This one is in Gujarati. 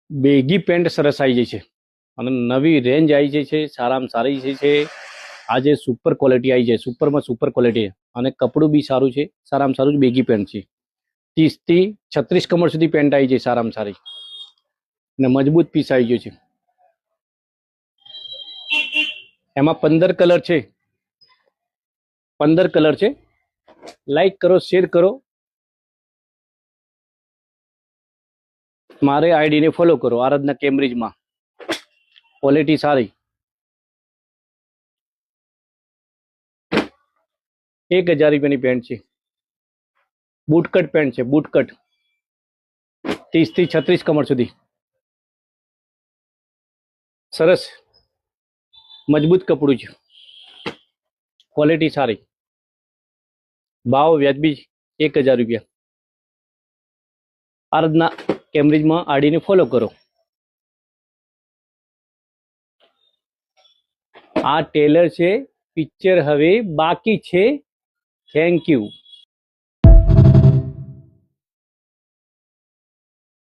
બેગી પેન્ટ સરસ આવી જાય છે અને નવી રેન્જ આવી જાય છે, સારામાં સારી છે. આજે સુપર ક્વોલિટી આવી જાય, સુપરમાં સુપર ક્વોલિટી, અને કપડું બી સારું છે, સારામાં સારું જ બેગી પેન્ટ છે. 30 થી 36 કમર સુધી પેન્ટ આવી જાય સારામાં સારી, અને મજબૂત પીસ આવી ગયો છે. એમાં 15 કલર છે, 15 કલર છે. લાઈક કરો, શેર કરો, મારે આઈડીને ફોલો કરો. આરાધના કેમ્બ્રિજમાં ક્વોલિટી સારી. 1000 રૂપિયાની પેન્ટ છે, બૂટકટ પેન્ટ છે, બૂટકટ 30 થી 36 કમર સુધી. સરસ મજબૂત કપડું છે, ક્વોલિટી સારી, ભાવ વ્યાજબી. 1000 રૂપિયા. આરાધના કેમ્બ્રિજમાં આઈડીને ફોલો કરો. આ ટેલર છે, પિક્ચર હવે બાકી છે. Thank you.